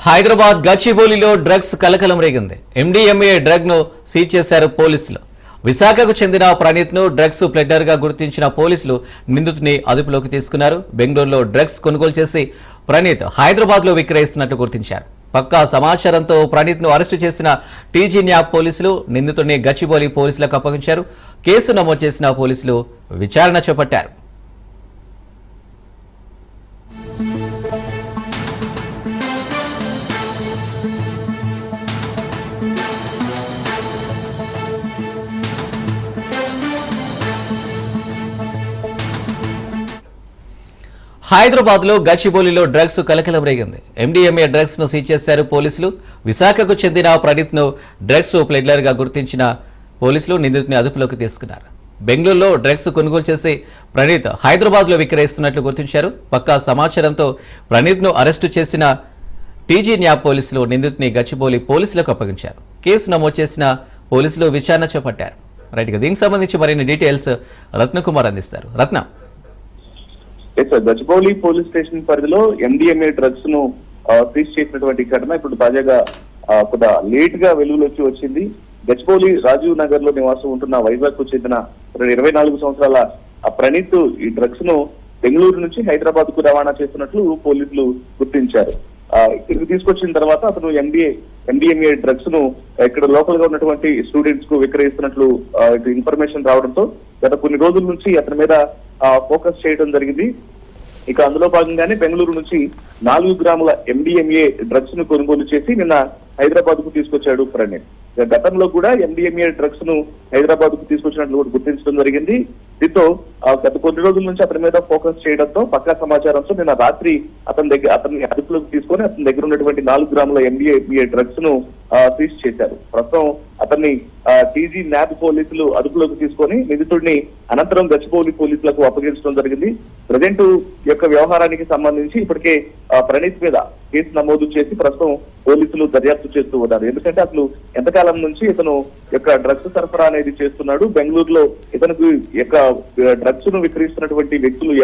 Hyderabad గచ్చిబౌలిలో drugs కలకలం రేగింది. MDMA drug ను సీజ్ చేశారు పోలీసులు. విశాఖకు చెందిన ప్రణీత్ ను డ్రగ్స్ ప్లెడర్ గా గుర్తించిన పోలీసులు నిందితుడిని అదుపులోకి తీసుకున్నారు. బెంగళూరులో డ్రగ్స్ కొనుగోలు చేసి ప్రణీత్ హైదరాబాద్ లో విక్రయిస్తున్నట్టు గుర్తించారు. పక్కా సమాచారంతో ప్రణీత్ ను అరెస్టు చేసిన టీజీ న్యాప్ పోలీసులు నిందితుడిని గచ్చిబౌలి పోలీసులకు అప్పగించారు. కేసు నమోదు చేసిన పోలీసులు విచారణ చేపట్టారు. హైదరాబాద్ లో గచ్చిబౌలిలో డ్రగ్స్ కలకలం రేగింది. ఎండీఎంఏ డ్రగ్స్ ను సీజ్ చేశారు పోలీసులు. విశాఖకు చెందిన ప్రణీత్ ను డ్రగ్స్ ప్లెడ్లర్ గా గుర్తించిన పోలీసులు నిందితుడిని అదుపులోకి తీసుకున్నారు. బెంగళూరులో డ్రగ్స్ కొనుగోలు చేసి ప్రణీత్ హైదరాబాద్ లో విక్రయిస్తున్నట్లు గుర్తించారు. పక్కా సమాచారంతో ప్రణీత్ ను అరెస్టు చేసిన టీజీ న్యాప్ పోలీసులు నిందితుడిని గచ్చిబౌలి పోలీసులకు అప్పగించారు. కేసు నమోదు చేసిన పోలీసులు విచారణ చేపట్టారు. రైట్ గా దీనికి సంబంధించి మరిన్ని డీటెయిల్స్ రత్నకుమార్ అందిస్తారు. రత్న, గచ్చిబౌలి పోలీస్ స్టేషన్ పరిధిలో ఎండీఎంఏ డ్రగ్స్ ను సీజ్ చేసినటువంటి ఘటన ఇప్పుడు తాజాగా కొంత లేట్ గా వెలుగులోకి వచ్చింది. గచ్చిబౌలి రాజీవ్ నగర్ లో నివాసం ఉంటున్న వైజాగ్ కు చెందిన 24 సంవత్సరాల ప్రణీత్ ఈ డ్రగ్స్ ను బెంగళూరు నుంచి హైదరాబాద్ కు రవాణా చేస్తున్నట్లు పోలీసులు గుర్తించారు. ఇక్కడికి తీసుకొచ్చిన తర్వాత అతను ఎండీఎంఏ డ్రగ్స్ ను ఇక్కడ లోకల్ గా ఉన్నటువంటి స్టూడెంట్స్ కు విక్రయిస్తున్నట్లు ఇన్ఫర్మేషన్ రావడంతో గత కొన్ని రోజుల నుంచి అతని మీద ఫోకస్ చేయడం జరిగింది. ఇక అందులో భాగంగానే బెంగళూరు నుంచి 4 గ్రాముల ఎండీఎంఏ డ్రగ్స్ ను కొనుగోలు చేసి నిన్న హైదరాబాద్ కు తీసుకొచ్చాడు ప్రణీత్. గతంలో కూడా ఎండీఎంఏ డ్రగ్స్ ను హైదరాబాద్ కు తీసుకొచ్చినట్లు కూడా గుర్తించడం జరిగింది. దీంతో గత కొన్ని రోజుల నుంచి అతని మీద ఫోకస్ చేయడంతో పక్కా సమాచారంతో నిన్న రాత్రి అతన్ని అదుపులోకి తీసుకొని అతని దగ్గర ఉన్నటువంటి 4 గ్రాముల ఎండీఎంఏ డ్రగ్స్ ను సీజ్ చేశారు. ప్రస్తుతం అతన్ని టీజీ న్యాబ్ పోలీసులు అదుపులోకి తీసుకొని నిందితుడిని అనంతరం గచ్చిబౌలి పోలీసులకు అప్పగించడం జరిగింది. ప్రజెంట్ యొక్క వ్యవహారానికి సంబంధించి ఇప్పటికే ప్రణీత్ మీద కేసు నమోదు చేసి ప్రస్తుతం పోలీసులు దర్యాప్తు చేస్తూ ఉన్నారు. ఎందుకంటే అసలు ఎంతకాలం నుంచి ఇతను యొక్క డ్రగ్స్ సరఫరా అనేది చేస్తున్నాడు, బెంగళూరులో ఇతనికి యొక్క డ్రగ్స్ ను విక్రయిస్తున్నటువంటి వ్యక్తులు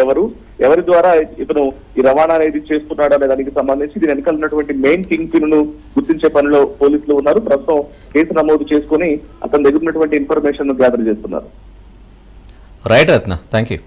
ఎవరి ద్వారా ఇతను ఈ రవాణా అనేది చేస్తున్నాడు అనే దానికి సంబంధించి దీని వెనకాల ఉన్నటువంటి మెయిన్ కింగ్ పిన్ ను గుర్తించే పనిలో పోలీసులు ఉన్నారు. ప్రస్తుతం కేసు నమోదు చేసుకుని అతని దగ్గర ఉన్నటువంటి ఇన్ఫర్మేషన్ ను గ్యాదర్ చేస్తున్నారు. Right Ratna, thank you.